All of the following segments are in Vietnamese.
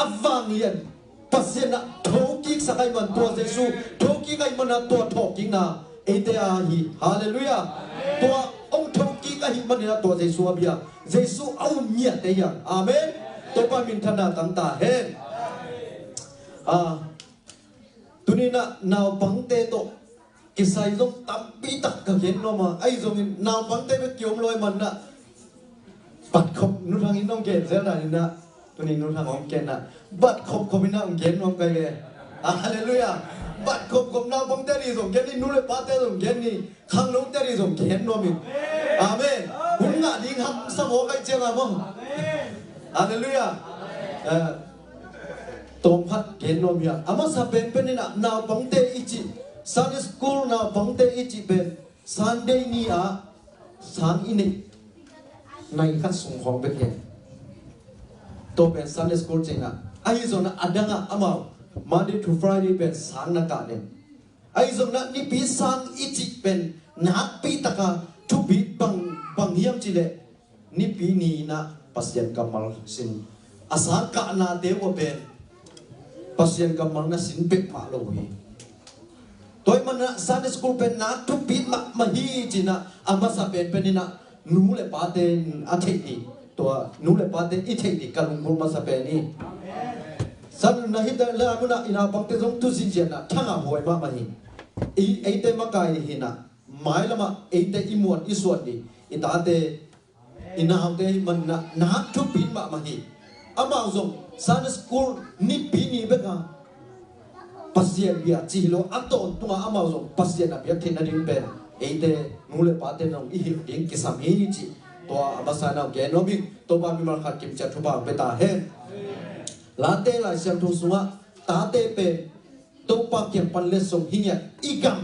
avang lian pasien na thoki sakai man tua Jesu thoki kai man na tua thoki na ete a hi hallelujah tua ông thoki kai man na tua Jesu abia Jesu au nya te ya amen to pa min thana tang ta he tunina naw pangte to kisai zong tampi tak ka gen no ma ai zong naw pangte be kiom loi man naปัดขบนุ่งทางอินน้องเกศเสียหน่อยนะตัวนี้นุ่งทางของเกศนะบัดขบขบินาของเกศน้องไปเลยฮาเลลูยาบัดขบน้าบังเตอรีส่งเกศนี่นุ่งเลยปาเตส่งเกศนี่ข้างนุ่งเตอรีส่งเกศน้องมิอาเมนหุ่นงาดิ้งหักสมองไอเจ้ามั้งฮาเลลูยาตรงพัดเกศน้องมิอามาสับเป็นนี่นะนาบังเตอิจิซันสกูลนาบังเตอิจิเป็นซันเดย์นี่ซันอินิในขั้นส่งของเป็นเองตัวเป็น Sunday School จริงอ่ะไอ้ส่วนนั้นอันดังอ่ะอามา Monday to Friday เป็นสังนักการเนี่ยไอ้ส่วนนั้นนี่ปีสังอิจิเป็นนักปีตะกาทุบีบังเฮียมจีเล่นี่ปีนี้นะปัสยันกำมัลสินอาสากันาเดวเป็นปัสยันกำมัลนะสินเป็ดมาโลหีตัวมันนะ Sunday School เป็นนักทุบีมาฮีจีนะอามาสาเป็นนี่นะนู้เลปาเตนอาทิตย์นี้ตัวนู้เลปาเตนอิทิตย์นี้การุณบุมาสเปนี่สันนะฮิตเลอามุนะอินาบังเตซงทุสิเจนะทั้งอาหวยมามาหิไอเตมากายหินะหมายละมาไอเตอิมวนอิสวดดีอิตาเตอินาอังเตมันนะนักทุบินมาหิอามาซงซันสกูลนิปีนี้เบกาปัสเซียนเบียจิโลอัตโตตัวอามาซงปัสเซียนเบียเทนัดินเป็นไอเดนูเลปาเตนองอิฮิดิงกิสามีจิตัวอาสานาเกนอบิตัวบามิมาขัดกิมจัตุบางเปตาเฮลาเตลายเสียงทุสุงะตาเตเป็นตัวปากเก็บปันเลสงหิเงอีกัม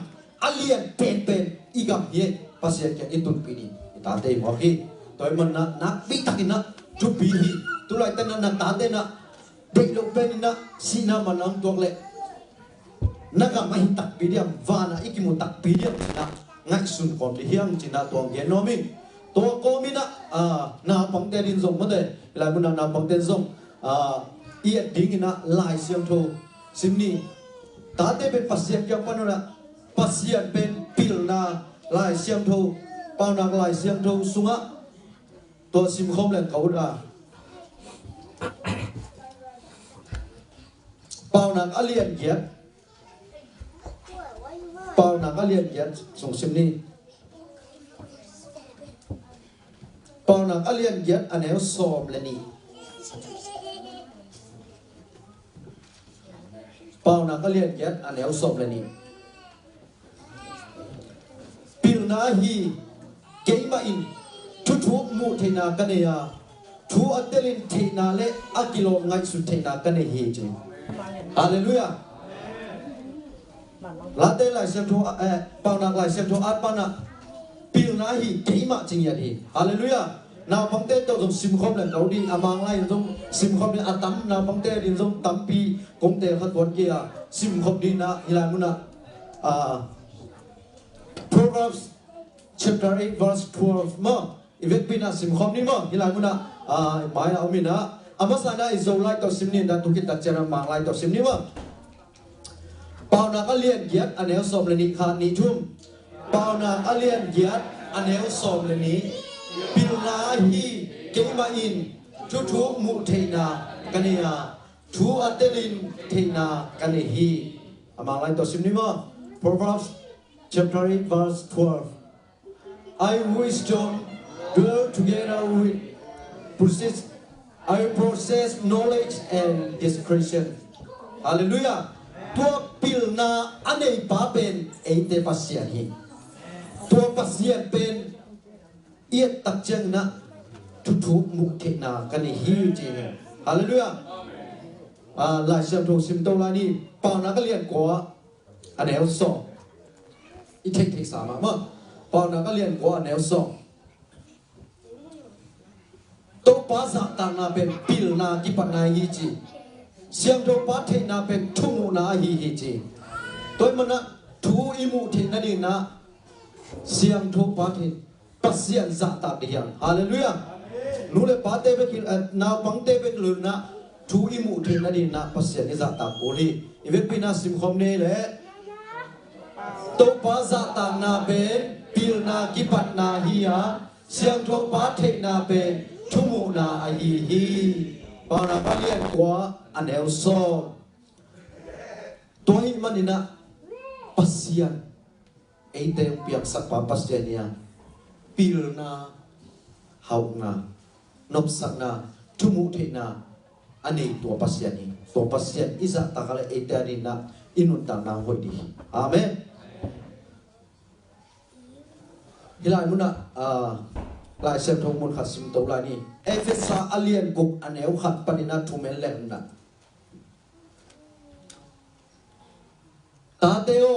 อเลียนเป็นอีกัมเยภาษาเกอิตุนปีนีตาเตมอกีตัวมันนักปีตักินะจุบีฮีตัวไรแต่นั้นตาเตนะเด็กลูกเป็นนะสีน้ำมันน้ำตัวเล็กนักไม่ตักปีเดียมวานะอีกิมุตักปีเดียมนะง่ายสุดคนที่เฮียงจีน่าตัวเงี้ยน้อมิตัวโกมินะนาปังเตดินส่งมาเดลายมุนานาปังเตส่งเอียดดิ้งนะลายเสียงโทซิมนี่ตาเตเป็นปัสเซียนยังปนนะปัสเซียนเป็นปิลนาลายเสียงโทปานักลายเสียงโทสุงะตัวซิมคอมเลนเขาด่าปานักอเลียนเกียรเป่าหนักก็เรียนเกียรส่งซิมนี่เป่าหนักก็เรียนเกียรอันนี้สอบเลยนี่เป่าหนักก็เรียนเกียรอันนี้สอบเลยนี่ปิลนาฮีเกย์มาอินทุกมูเทนากันเนียทุกอัตลินเทนาเลอากิโลไงสุเทนากันเนียจริงฮาเลลูยาลาเตลายเซมโทปาวนักลายเซมโทอาปานะปิลนาฮีเกย์มาจริงอย่างนี้ฮาเลลูยานาบังเตตัวจงซิมคอมเลยเราดีอามังไล่จงซิมคอมเนี่ยอาตัมนาบังเตดินจงตัมปีกงเตขัดวันเกียซิมคอมดีนะฮิลามุนะProverbs chapter 8 verse 12มั้งอีเวกปีนะซิมคอมนี่มั้งฮิลามุนะหมายเอามินะอามาสานะอิโซไลตัวซิมนี่ดัตุกิตักเจรามังไล่ตัวซิมนี่มั้งปาวนักเลียนเกียรอันเนลสมเลนิขานิทุ่มปาวนักเลียนเกียรอันเนลสมเลนิปิลนาฮีเกมาอินทุกมุเทนากันเนียทุอัตลินเทนากันเนฮีอามาไลตัวซิมนี่มั้ง Proverbs chapter 8 verse 12 I wisdom dwell together with I possess knowledge and discretion Hallelujah ตัวปิลนาอันนี้ป้าเป็นเอเตปัสเซียนฮีตัวปัสเซียนเป็นเอียดตักเจงนะทุกมุขเทนากันนี่ฮิวจริงฮาเลลูยาหลายเสียงถูกซิมโตลานี่ปาวนักเรียนกว่าอันแนวสองอีเทคสามมั้งปาวนักเรียนกว่าอันแนวสองตัวภาษาต่างนาเป็นปิลนากิปนาฮิจิเสียงถูกปาเทนาเป็นทุ่งนาฮิจิตัวมันนะทูอิมุเทนานี่นะเสียงถูกปาเทปัสเซียนซาตาเดียงฮาเลลูยานูเลปาเตเบกินาบังเตเบกลุนะท thu imu the na din na pasien ni za ta poli ivet pina sim khom ne le to pa za ta na be pil na kipat na hiya siang thong pa the na be thumu na a hi pa na pa lian kwa anel so toy manina pasien eite piak sak pa pasien ya pil na hau na nop sak na thumu the na ani tua pasien ni tua pasien isa takale eite ani na inun ta na hoi di amen hilai muna lai sem thong mun khat sim to lai ni efesa alien guk aneu khat panina thumen lem na tateo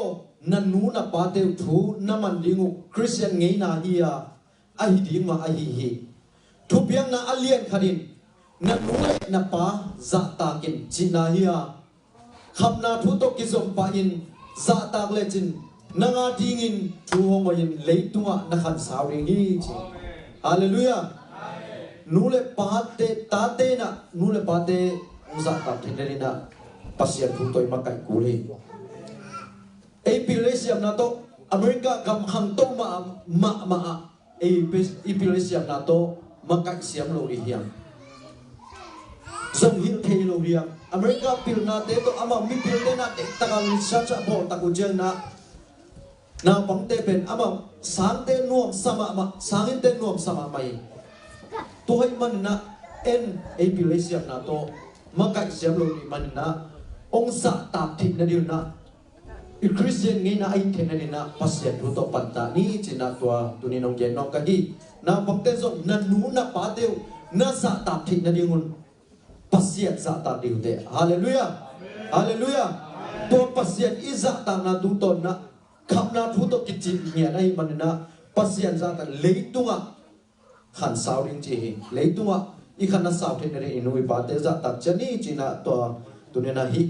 nanu na pateu thu naman dingu christian ngei na hiya ahi ding ma ahi hi thu piang na alien kharin nanu na pa za ta kin china hiya khamna thu to kizom pa in za ta le chin nanga dingin thu homoyin leitunga na khan sawring hi chi hallelujah nule pate tate na nule pate za ta thinderina pasien thu toy makai kule epilesiam na to america gam khang to ma epilesiam na to makai siam lo ri hiam zong hin thei lo riam america pil na te to ama mi pil te na te takal cha cha bo taku jeng na bang te pen ama sang te nuam sama ma sangin te nuam sama mai to hai man na en epilesiam na to makai siam lo ri man na ong sa tap thik na dir na i christian ngai na ai thena ni na pasien ru to panta ni china tua tuni nong gen nok ka hi na bang te zo na nu na pa teu na sa tap thik na dingun pasien za ta diu te hallelujah hallelujah to pasien iza ta na du ton na kham na thu to kichi nia nai man na pasien za ta leitunga khan saw ring chi hi leitunga i khan na saw the ne inui pa te za ta chani china to tuni na hi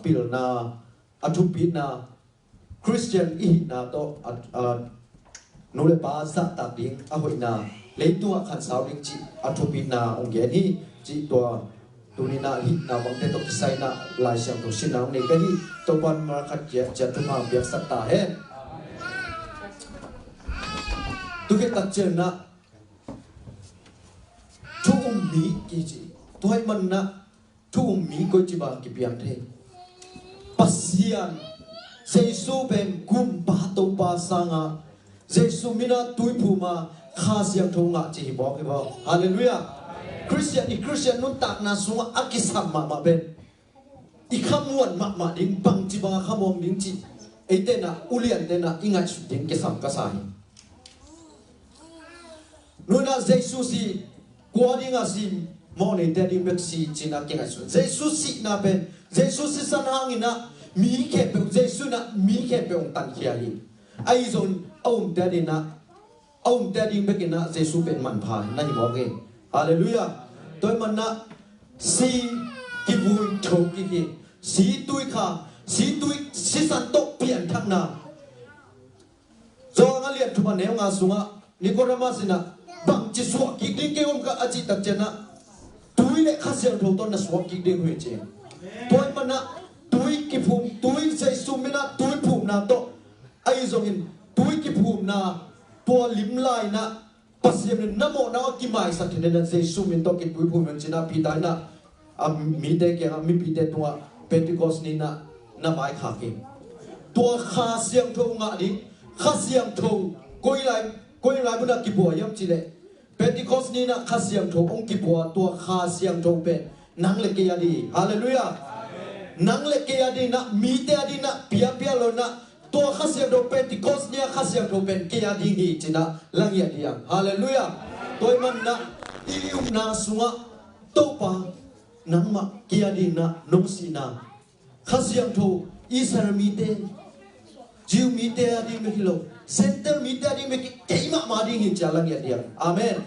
pil na athupi na christian i na to nule pa za ta ding a hoi na leitunga khan saw ring chi athupi na ong ge ni chi to tunina hi na bang te to kisai na lai siam to sinang nei ka hi to ban ma khat che che tu ma biak sak ta he tu ke tak chen na thu mi ki chi tu hai man na thu mi ko chi ba ki piang the pasian jesu ben gum pa to pa sanga jesu mina tui phu ma kha siang tho nga chi bo ke bo hallelujah Christian nun tak na sunga akisam ma ben ikhamuan ma ding bang chi ba khamom ding chi ete na ulian te na ingat su ding kesam ka sai nuna Jesus si kuadinga si mo ne te di meksi china ke ga su Jesus si na ben Jesus si san hangina mi ke pe Jesus na mi ke pe ong tan khia hi ai zon om te di na om te di be ke na Jesus ben man pha na ni mo ge hallelujah tôi mà na si ki vui thâu ki si tui kha si san tok pian thang na zo nga liat thuma neu nga sunga Nicodemus na bang chi suwa ki ding ke om ka aji tak chena tui le khasiang tho ton na suwa ki ding hui che tôi mà na tui ki phum tui sei sumina tui phum na to ai zong in tui ki phum na to lim lai na pasiem namo na ki mai sa thene na jesu min to ki pui phu men china pi dai na mi de ke mi pi de tua pentecost ni na mai kha ke to kha siang tho nga di kha siang tho koi lai bu na ki bo yam chi le pentecost ni na kha siang tho ong ki bo to kha siang tho pe nang le ke ya di hallelujah nang le ke ya di na mi te ya di na pia lo na to khasiam do pentecost nia khasiam do pen ke ya ding hi china lang ya dia hallelujah toy man na ium na sunga to pa nang ma ke ya di na nong si na khasiam do isar mi te jiu mi te ya di me kilo center mi te ya di me ke ma ma ding hi cha lang ya dia amen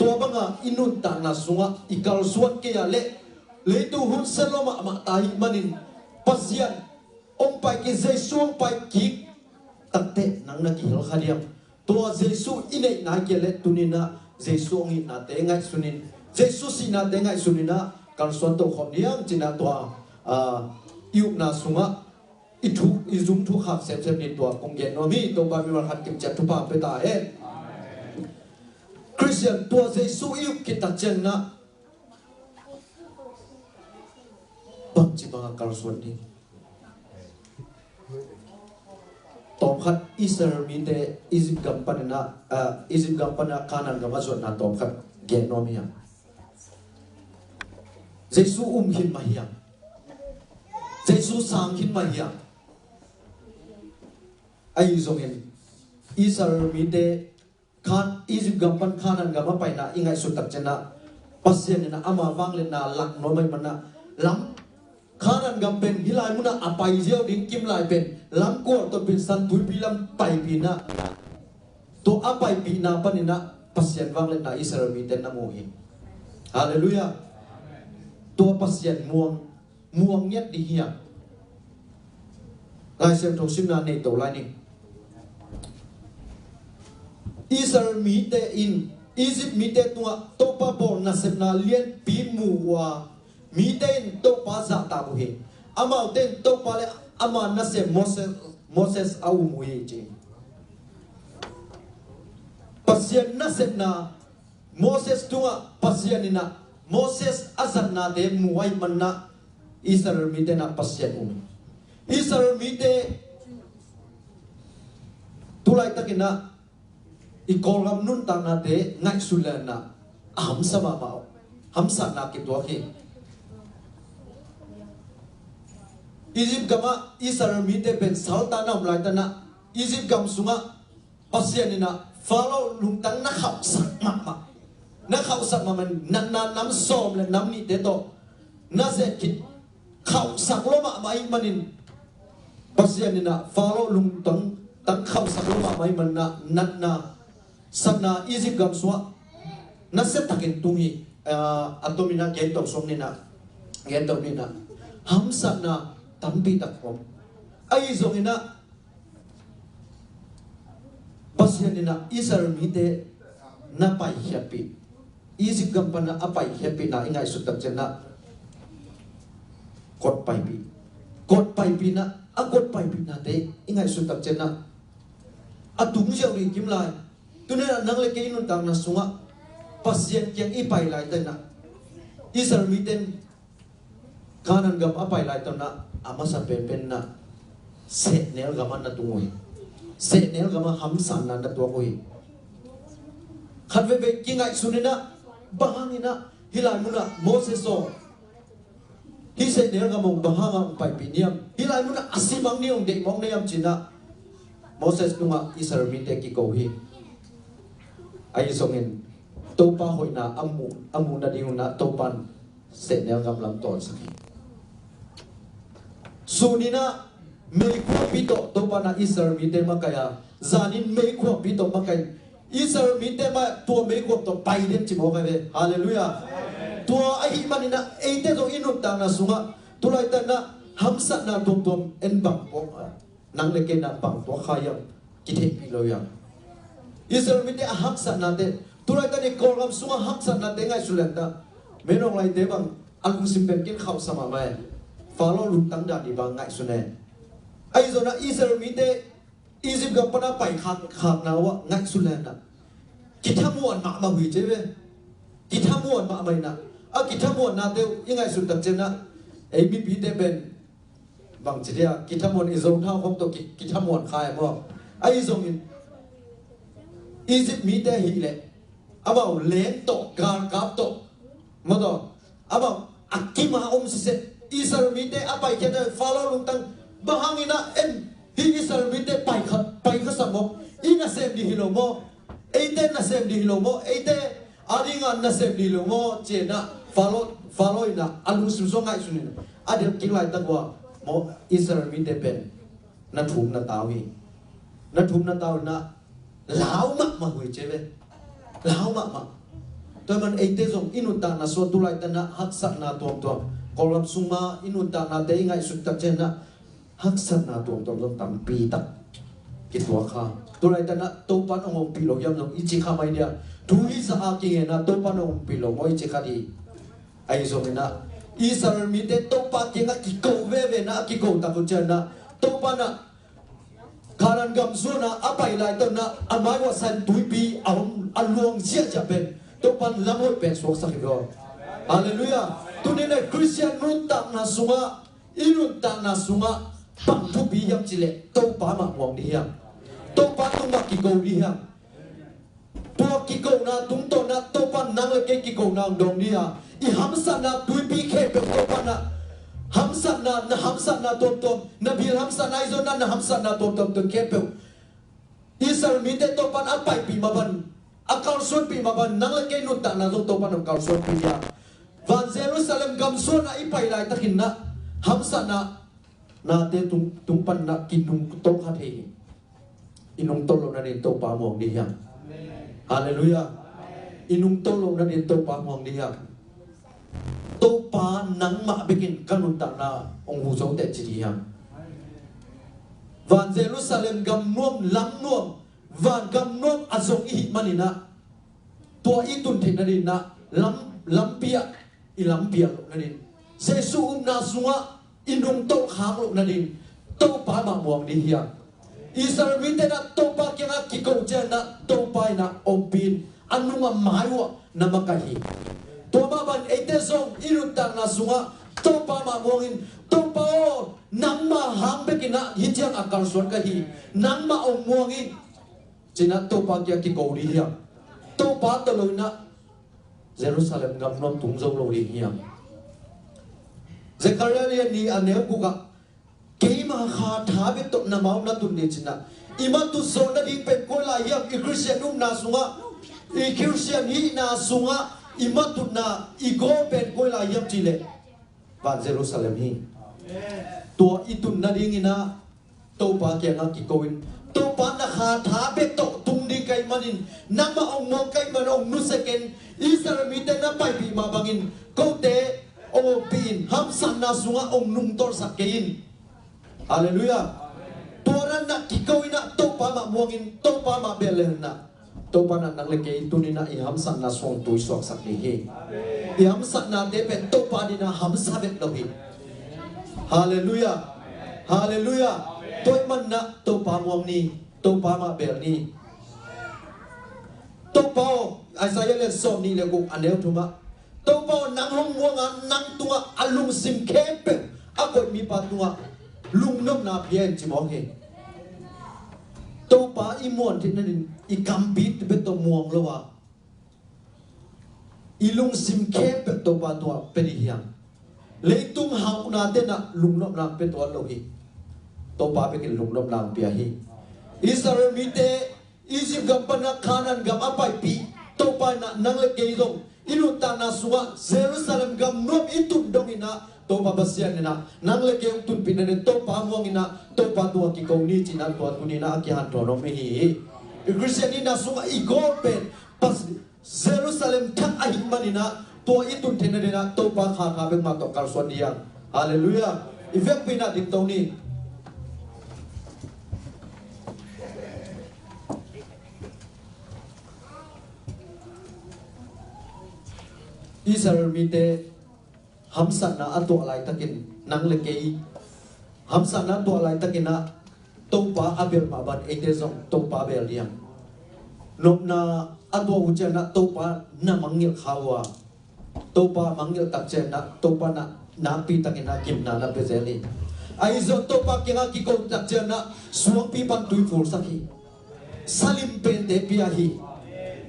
to banga inun ta na sunga ikal suat ke ya le tu hun saloma ma tai manin pasian ông pai ki jesu ông pai ki takte nang na ki hil khadiam to jesu inei na ke le tunina jesu ngi na te ngai sunin jesu si na te ngai sunina kan suan to khom niang china to yu na sunga ithu izum thu khak sem sem ni to kong gen no mi to ba mi war khat kim chat thu pa pe ta e Christian to Jesu yu kita chen na bang chi ba kal suan ni tom khat Israel mi te Egypt gam panna Egypt gam panna kanan gam azot na tom khat gen no mi ya Jesu hin ma hiya Jesu sang hin ma hiya ai zongin Israel mi te kan Egypt gam pan kanan gam pa na ingai su tak chena pasien na ama wang le na lak no mai mana lam kanan gam pen hilai muna apai jeo ding kim lai pen lam ko to bin san tui pi lam pai pi na to apai pi na panina pasien wang le na Israel mi te na mo hi hallelujah to pasien muang nhất đi hiya lai xem thong sim na nei to lai ni Israel mi te in Egypt mi te tua to pa bor na sep na lien pi mu wa mi te in to pa za ta bu he ama ten to pa le ama na se Moses au mu ye je pasien na sep na Moses tua pasien na Moses azat na de muai manna Israel mi te na pasien Israel mi te tulai takina ikolgam nun ta na te ngai sulana ham sama mau ham sa na ki to ki Egypt gama Israel mi te ben salta na umlai ta na Egypt gam sunga pasien na follow lung tang na khap sak ma na khau sak ma man na nam som le nam ni te to na se ki khau sak lo ma mai manin pasien na follow lung tang khau sak lo ma mai man na sabna Egypt gam suwa na se takin tungi atomina gen to som ni na ham sak na tampi tak kom ai zong ina pasien na Israel mi te na pai happy Egypt gam pa na apai happy na ingai su tak chen na kot pai pi na a kot pai pi na te ingai su tak chen na atung jeu ri kim lai tu ne nang le ke inun tang na sunga pasien kyang i pai lai ta na Israel mi ten kanan gam apai lai ta na ama sa pen na se nel gam na tungoi se nel gam ham san na to koi khat ve ki ngai sunina bahangina hilai muna Moses so hi se nel gam bahanga pai pi niam hilai muna asimang niong de mong niam china Moses tunga Israel mi te ki ko hi ai songin to pa hoina amu na ding na to pan se nel gam lam ton sakhi sunina me ko pito to pa na Israel mi te makaya zanin me ko pito makai Israel mi te ma to me ko to pai den chi mo ka ve hallelujah to ai manina eite zo inut ta na sunga to lai ta na hamsa na tom en bang po nang le ke na bang to khayam ki the pi lo ya Israel mi te haksa na te to lai ta ni kolgam sunga haksa na te ngai sulenta menong lai te bang alung simpen kin khau sama mai follow lung tang da di bang ngai sune ai zo na Israel mi te Egypt gam pana pai khak na wa ngai sulenta kithamuan ma hui je ve kithamuan ma mai na a kithamuan na te ingai su tak chen na ai bi te ben bang chiria kithamuan i zong thau khom to kithamuan khai mo ai zong in Egypt mi te hi le abao len to gar kap to mo to abao akima si se Israel mi te apai ke follow lung tang bahangina en hi Israel mi te pai kha samo ina sem di hilo mo eite na sem di hilo mo eite aringa na sem di hilo mo che na follow ina alu su so ngai sunin adel king lai tangwa mo Israel mi te pen na thum na tawi na thum na taw na lao ma hui che ve lao ma to man eite zong inuta na so tu lai ta na haksa na tom kolam suma inuta na te ngai su ta chen na haksa na tom tam pi tak kitwa kha tu lai ta na to pan ong pi lo yam no ichi kha mai dia tu hi sa a ki na to pan ong pi lo moi che kha di ai zong na Israel mi te topa kenga ki ko ve na ki ko ta ko chana topa na karan gam zona apai lai to na amai wa san tuipi ahom along sia ja ben topa lamoi pen so sa kibo hallelujah tunena christian run ta na sunga irun ta na sunga pang thu bi yam chile topa ma wong ni ya topa tu ma ki ko ni ya po ki ko na tung to na topa nang le ke ki ko na dong ni ya I hamsa na tuipi ke pe topa na hamsa na tom tom na bil hamsa na izo na hamsa na tom tom to ke pe Israel mi te topa apai pi maban akal son pi maban nang le ke nu ta na zo topa na akal son pi ya van Jerusalem gam so na ipai lai takin na hamsa na te tung pan na kinung to kha the inung to lo na ni topa mong di ya hallelujah inung to lo na ni topa mong di ya topa nang ma bikin kanun ta na ong hu zo te chi yang van Jerusalem gam nuam lam nuam van gam nuam azong I manina to itun the na din na lampia ilampia lo na din sesu na sunga inung to khang lo na din topa ma muang di hiang Israel wite na topa kya ki ko chen na topa na ompin anunga maiwa na makahi topa ban ete song irutang na sunga topa ma mongin topa o nang ma hang bekina hityang akal suan kahi nang ma ong mongin china topa kya ki ko ri hiang topa taloy na Jerusalem gam nom tung zo lo ri hiang Zechariah ni aneu kuka keima kha tha be to na mau na tun ni china ima tu so na ding pe ko la hiang I Christian na sunga I Christian hi na sunga imatu na igo pen ko la yam chile van Jerusalem hi to itun na ding ina to pa ke nga ki koin to pa na kha tha be to tung di kai manin na ma ong mo kai man ong nu second Israel mi te na pai bi ma bangin ko te o pin ham san na sunga ong nung tor sakein hallelujah to ran na ki koina to pa ma muangin to pa ma belen na topa na nang leke itu ni na iham san na song tu sok sak ni he iham san na de pe topa ni na ham sa bet lo hi hallelujah hallelujah toy man na topa mong ni topa ma bel ni topa Isaiah le som ni le ku aneu thuma topa nang hong wanga nang tunga alung sim kepe akoi mi pa tunga lung nom na pien chi mong he topa imon tin nanin ikambit beto muang lowa ilung sim ke beto pa to perihiang leitung hau na te na lungnom na beto lohi topa be kin lungnom na pia hi Israel mite Egypt gam pana kanan gam apai pi topa na nang le ke dong inuta na suwa Jerusalem gam nom itun dong ina topa basian na nang le ke tun pinane topa muang ina topa tua ki ko ni china tua tu ni na ki han to no me hi Christian na sunga igopen pas Jerusalem thak ahi manina to itun thenane na topa kha kha be ma to kal son dia hallelujah effect pina dim to ni Israel mite hamsan na ato alai takin nang le ke hamsan na to alai takin na topa abel maban etezong topa bel diam nop na ato uja na topa na mangil khawa topa mangil takche na topa na pi takin na kim na bezeli aizo topa kinga ki ko takche na suang pi pan tui ful sakhi salim pen de piahi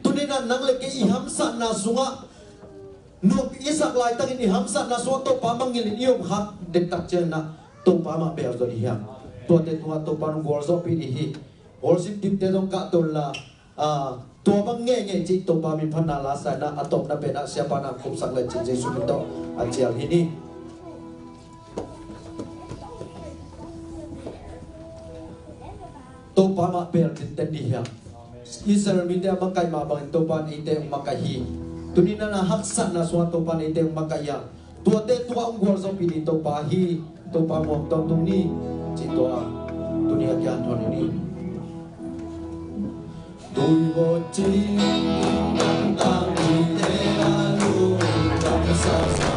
tunina nang le ke hamsan na sunga Nuk isak lai tangin ni hamsa na so to pa mangil iom hak de takche na to pa ma bel do hiam to te tua to pa ngor zo pi ni hi worship dim te dong ka to la to bang nge chi to pa min phan na la sa na atop na pe na sia pa na kum sak le chi jesu min to a chial hi ni to pa ma bel din ten di hiam Israel min de ma kai ma bang to pa ni te ma kai hi tunina na haksa na suato pa ni teng makaya tuate tua ungwar zo pini to pa hi to pa mo to ni chito tunia kyan thon ni dui bo chi nang tang ni te na lu tam sa sa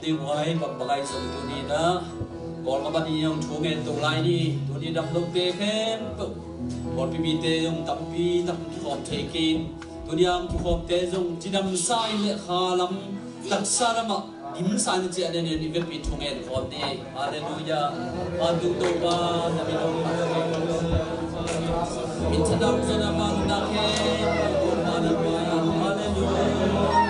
ti wai bang bagai som tu ni na còn các bạn yang chú nghe tụ lại đi tụ đi đâm đầu tê khem còn pi tê dùng tập pi tập họp thế kim tụ đi am thu họp tê dùng chỉ đâm sai lệ khá lắm đặc sa lắm ạ điểm sai như vậy nên đi về pi chú nghe họp đi Hallelujah adu tu ba nabi dong min sadam sadam anda ke mari Hallelujah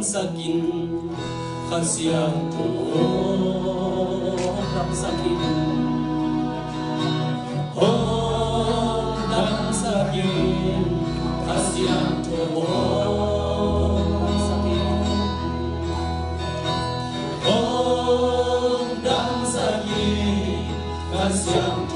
sakin kasihan dam sakin dam sakin kasihan sakin dam sakin kasihan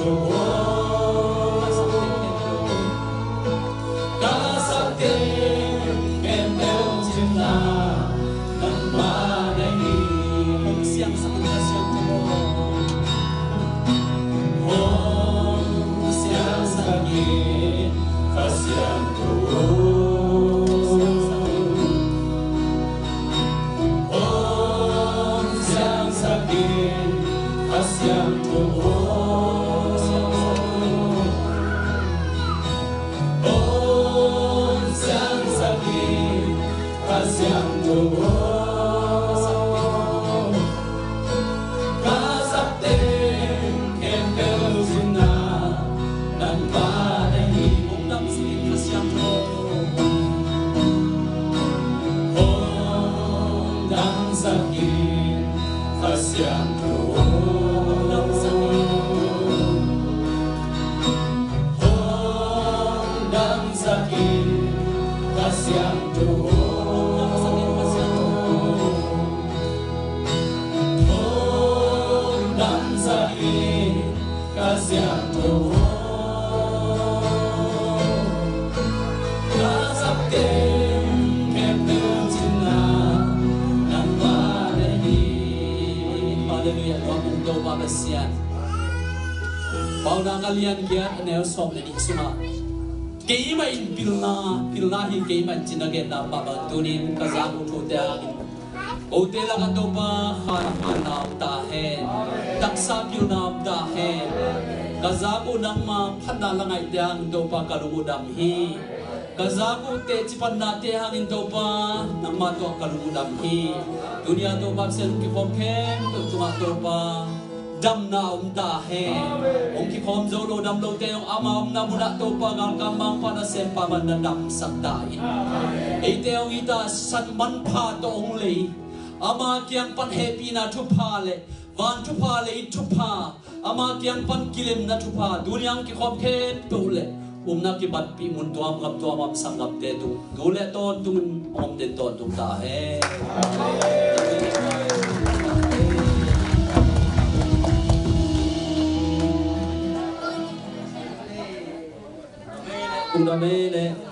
kalian kiat neo som ni suma keima in pilna hi keima chinage na baba tunin kazamu thoda ote la to pa khana ta he taksa pilna ta he kazamu nang ma phana la ngai dang to pa kalumu dam hi kazamu te chipan na te hangin to pa nang ma to kalumu dam hi dunia to pa sel ki khom khem to tuma to pa dam na ta he ki khom zo lo dam lo te ong ama na muna to pa ngang kamang pa na sem pa man na dam sak dai e te ong ita san man pha to ong le ama kyang pan happy na thu pha le van thu pha le thu pha ama kyang pan kilem na thu pha dunyang ki khom khem to le na ki bat pi mun tuam ngam tuam am sam ngam te tu du le ton tu om den ton tu ta he Una mele